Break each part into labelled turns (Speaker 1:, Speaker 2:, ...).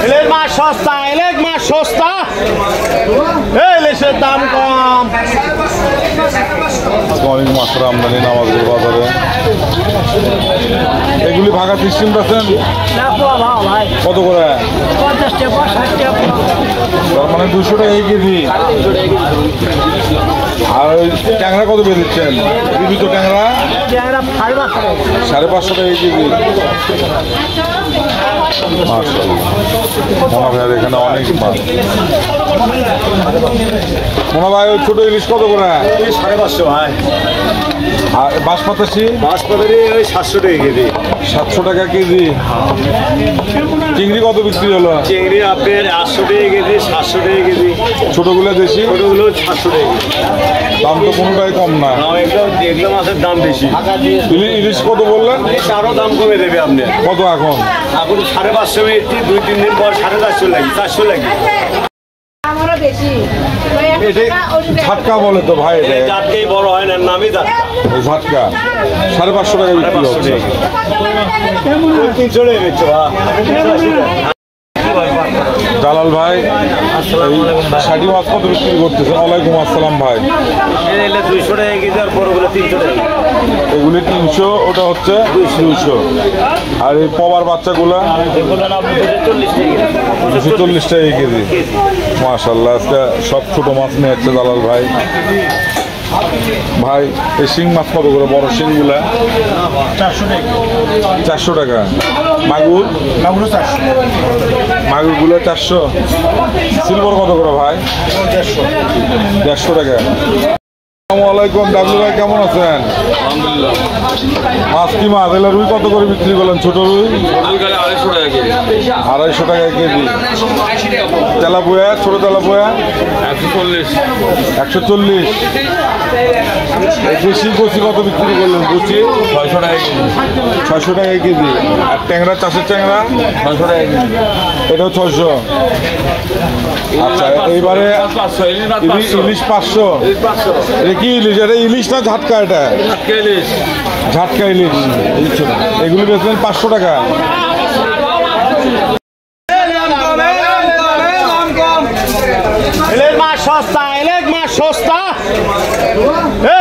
Speaker 1: ইলিশ মাছ সস্তা, ইলিশ মাছ সস্তা, ইলিশের দাম কম।
Speaker 2: অনেক মাছের আমদানি নামাজের বাজারে। এগুলি ভাগা সিস্টেম পাচ্ছেন কত করে? তার মানে 200 টাকা এই কেজি। আর ওই ট্যাংরা কত বেঁধেছেন? জীবিত ট্যাংরা 550 টাকা এই কেজি। মোনা ভাইয়ের এখানে অনেক মাছ। মোনা ভাই ওই ছোট ইলিশ কত করে?
Speaker 1: 550 ভাই।
Speaker 2: আর বাঁশপাতাশি?
Speaker 1: বাঁশপাতারি ওই 700 টাকা কেজি।
Speaker 2: 700 টাকা কেজি। চিংড়ি কত বিক্রি হলো?
Speaker 1: চিংড়ি আপনার 800 টাকা কেজি, 700 টাকা কেজি।
Speaker 2: ছোটগুলো দেশি?
Speaker 1: ছোটগুলো 700 টাকা কেজি।
Speaker 2: দাম তো কোনোটাই কম না।
Speaker 1: এগুলো মাছের দাম বেশি।
Speaker 2: ইলিশ কত বললেন?
Speaker 1: আরো দাম কমে দেবে আপনি।
Speaker 2: কত এখন?
Speaker 1: এখন 550 মিনিট, 2-3 দিন পর 450 লাগে, 400 লাগে।
Speaker 2: ঝাটকা বলে তো ভাই,
Speaker 1: জাতকেই বড় হয় না, নামই ঝাটকা।
Speaker 2: ঝাটকা 550 টাকা বিক্রি হচ্ছে। জালাল ভাই ষাটি মাছ কত বিক্রি করতেছে? ওয়ালাইকুম আসসালাম ভাই।
Speaker 1: 200 টাকা কেজি আর বড়গুলো 300 টাকা।
Speaker 2: এগুলি 300, ওটা হচ্ছে 200। আর এই পবার বাচ্চাগুলা 240 টাকা কেজি। মাশাআল্লাহ, আজকে সব ছোট মাছ নিয়ে যাচ্ছে জালাল ভাই। ভাই এই শিং মাছ কত করে? বড় শিংগুলা 400 টাকা। মাগুর? মাগুরগুলো 400। সিলভার কত করে ভাই? 150 টাকা। আসসালামু আলাইকুম ডাবলু ভাই, কেমন আছেন?
Speaker 3: আলহামদুলিল্লাহ।
Speaker 2: মাছ কি মাছ? এলে রুই কত করে বিক্রি করলেন? ছোট রুই
Speaker 3: 250 টাকা কেজি।
Speaker 2: 250 টাকা কেজি। তেলাপুয়া, ছোট তেলাপুয়া 140। দেশি কচি কত বিক্রি করলেন? কচি
Speaker 3: 600 টাকা কেজি।
Speaker 2: 600 টাকা কেজি। আর ট্যাংরা, চাষের ট্যাংরা
Speaker 3: 600 টাকা কেজি।
Speaker 2: এটাও 600। আচ্ছা, এইবারে ইলিশ 500। এটা কি ইলিশ? এটা ইলিশ না ঝাটকা? এটা ঝাটকা ইলিশ। এগুলি বেচলেন 500 টাকা।
Speaker 1: ইলিশ মাছ সস্তা, ইলিশ মাছ সস্তা,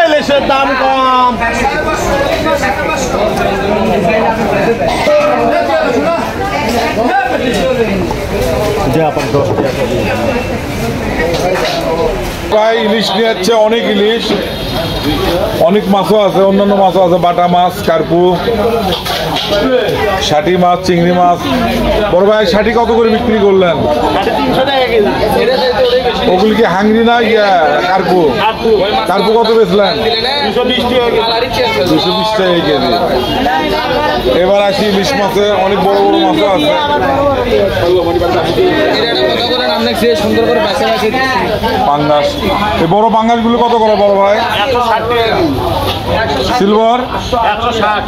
Speaker 1: ইলিশের দাম কম।
Speaker 2: প্রায় ইলিশ নিয়ে যাচ্ছে, অনেক ইলিশ, অনেক মাছও আছে, অন্যান্য মাছও আছে, বাটা মাছ, কার্পু, ষাটি মাছ, চিংড়ি মাছ। বড় ভাই ষাটি কত করে বিক্রি করলেন?
Speaker 1: 300 টাকা কেজি।
Speaker 2: ওগুলি কি হাঙ্গরি না ইয়া কার্পু? কার্পু কত বেচলেন?
Speaker 1: 220 টাকা কেজি।
Speaker 2: 220 টাকা কেজি। এবার আসি ইলিশ মাছে, অনেক বড় বড় মাছও আছে। পাঙ্গাস, এই বড় পাঙ্গাস গুলো কত করে বড় ভাই?
Speaker 1: 160 টাকা।
Speaker 2: সিলভার
Speaker 1: 160।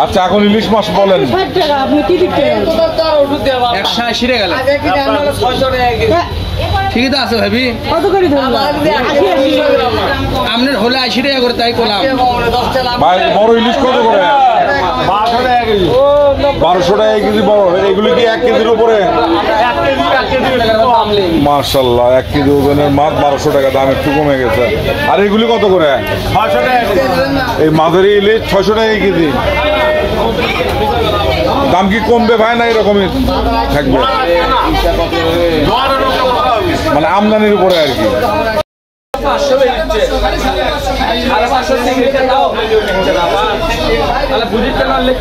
Speaker 2: আচ্ছা, এখন ইলিশ মাছ বলেন।
Speaker 3: 180 টাকা গেল। ঠিকই তো আছে ভাবি।
Speaker 4: কত করে
Speaker 3: আপনার হলে 80 টাকা করে, তাই করলাম।
Speaker 2: ভাই বড় ইলিশ কত করে?
Speaker 1: 1200 টাকা কেজি।
Speaker 2: 1200 টাকা কেজি বড়। এগুলি কি 1 কেজির উপরে? মাশাআল্লাহ, 1 কেজি ওজনের মাছ 1200 টাকা, দাম একটু কমে গেছে। আর এগুলি কত করে?
Speaker 1: 600 টাকা কেজি।
Speaker 2: এই মাঝারি ইলিশ 600 টাকা কেজি। দাম কি কমবে ভাই না এরকমই থাকবে? মানে আমদানির উপরে আর কি।
Speaker 3: তাহলে